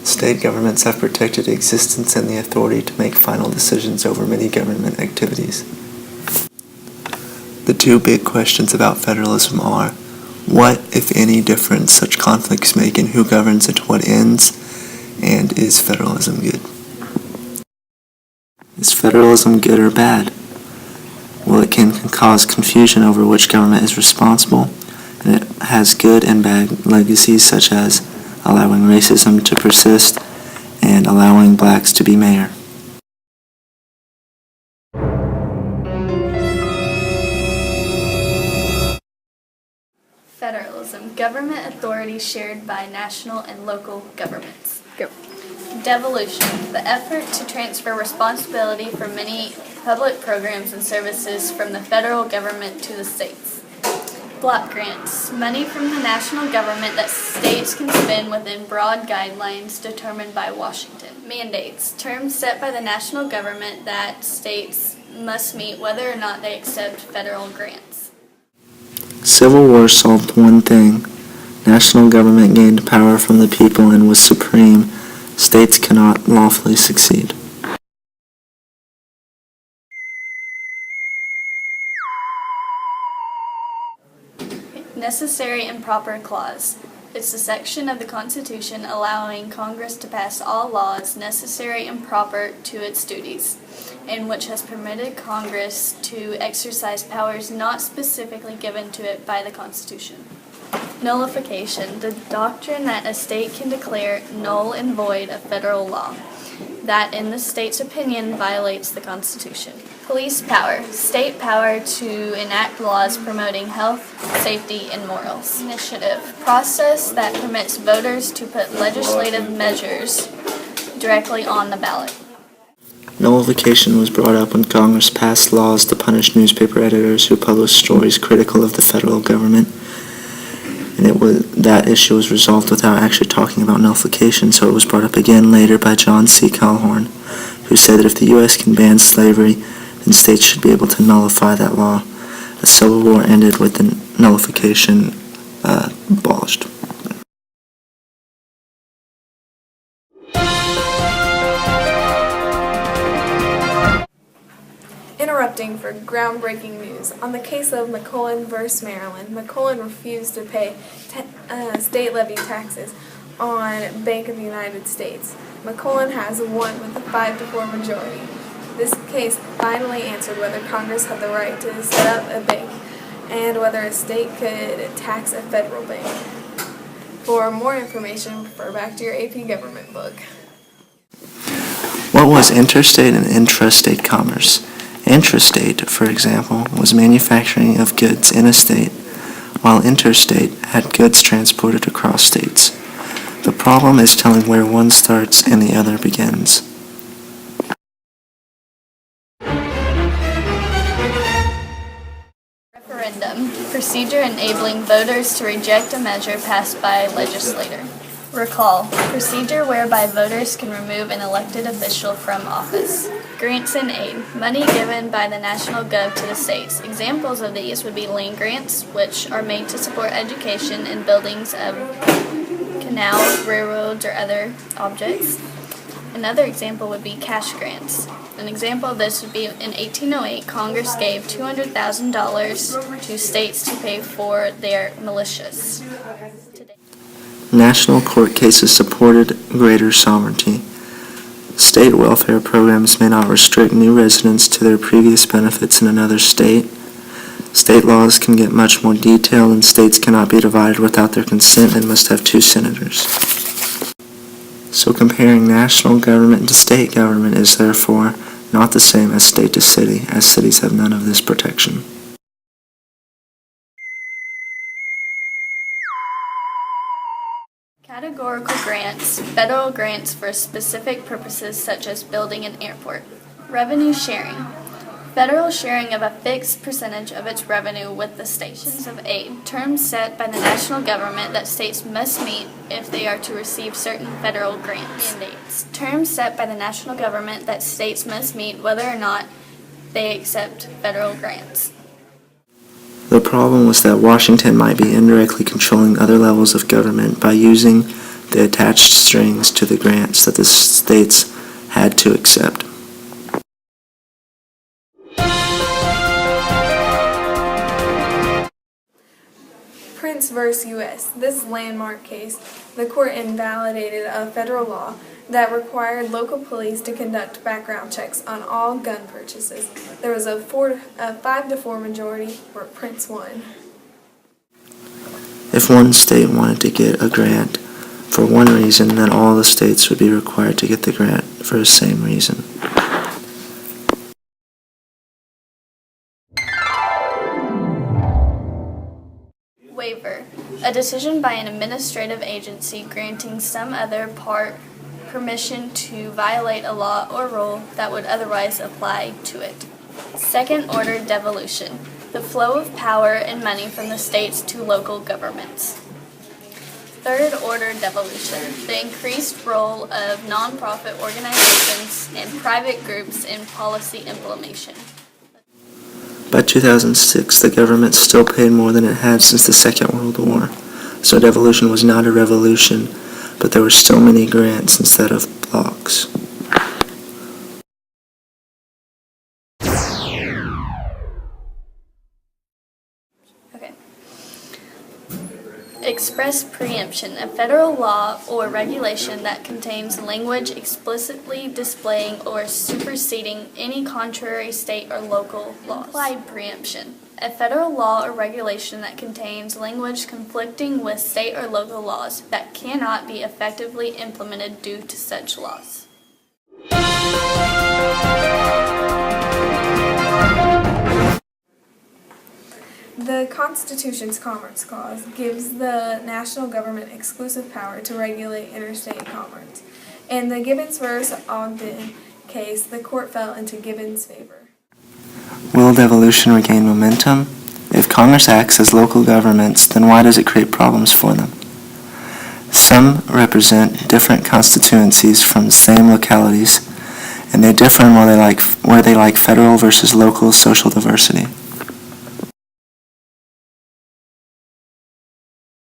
State governments have protected existence and the authority to make final decisions over many government activities. The two big questions about federalism are, what, if any, difference such conflicts make in who governs and to what ends, and is federalism good? Is federalism good or bad? Well, it can cause confusion over which government is responsible, and it has good and bad legacies such as allowing racism to persist and allowing blacks to be mayor. Federalism, government authority shared by national and local governments. Go. Devolution, the effort to transfer responsibility for many public programs and services from the federal government to the states. Block grants, money from the national government that states can spend within broad guidelines determined by Washington. Mandates, terms set by the national government that states must meet whether or not they accept federal grants. Civil War solved one thing. National government gained power from the people and was supreme. States cannot lawfully succeed. Necessary and proper clause. It's a section of the Constitution allowing Congress to pass all laws necessary and proper to its duties, and which has permitted Congress to exercise powers not specifically given to it by the Constitution. Nullification, the doctrine that a state can declare null and void a federal law that, in the state's opinion, violates the Constitution. Police power, state power to enact laws promoting health, safety, and morals. Initiative, process that permits voters to put legislative measures directly on the ballot. Nullification was brought up when Congress passed laws to punish newspaper editors who published stories critical of the federal government. And that issue was resolved without actually talking about nullification, so it was brought up again later by John C. Calhoun, who said that if the U.S. can ban slavery, then states should be able to nullify that law. The Civil War ended with the nullification abolished. Interrupting for groundbreaking news. On the case of McClellan v. Maryland, McClellan refused to pay state levy taxes on Bank of the United States. McClellan has won with a 5-4 majority. This case finally answered whether Congress had the right to set up a bank and whether a state could tax a federal bank. For more information, refer back to your AP Government book. What was interstate and intrastate commerce? Intrastate, for example, was manufacturing of goods in a state, while interstate had goods transported across states. The problem is telling where one starts and the other begins. Referendum, procedure enabling voters to reject a measure passed by a legislator. Recall, procedure whereby voters can remove an elected official from office. Grants and aid, money given by the national gov to the states. Examples of these would be land grants, which are made to support education and buildings of canals, railroads, or other objects. Another example would be cash grants. An example of this would be in 1808, Congress gave $200,000 to states to pay for their militias. National court cases supported greater sovereignty. State welfare programs may not restrict new residents to their previous benefits in another state. State laws can get much more detailed, and states cannot be divided without their consent and must have 2 senators. So comparing national government to state government is therefore not the same as state to city, as cities have none of this protection. Categorical grants, federal grants for specific purposes such as building an airport. Revenue sharing, federal sharing of a fixed percentage of its revenue with the states. Of aid, terms set by the national government that states must meet if they are to receive certain federal grants. Mandates, terms set by the national government that states must meet whether or not they accept federal grants. The problem was that Washington might be indirectly controlling other levels of government by using they attached strings to the grants that the states had to accept. Prince vs. U.S. This landmark case, the court invalidated a federal law that required local police to conduct background checks on all gun purchases. There was a 5-4 majority where Prince won. If one state wanted to get a grant for one reason, then all the states would be required to get the grant for the same reason. Waiver. A decision by an administrative agency granting some other part permission to violate a law or rule that would otherwise apply to it. Second-order devolution. The flow of power and money from the states to local governments. Third-order devolution. The increased role of nonprofit organizations and private groups in policy implementation. By 2006, the government still paid more than it had since the Second World War, so devolution was not a revolution, but there were still many grants instead of blocks. Okay. Express preemption, a federal law or regulation that contains language explicitly displaying or superseding any contrary state or local laws. Implied preemption, a federal law or regulation that contains language conflicting with state or local laws that cannot be effectively implemented due to such laws. The Constitution's Commerce Clause gives the national government exclusive power to regulate interstate commerce. In the Gibbons v. Ogden case, the court fell into Gibbons' favor. Will devolution regain momentum? If Congress acts as local governments, then why does it create problems for them? Some represent different constituencies from the same localities, and they differ in where they like federal versus local social diversity.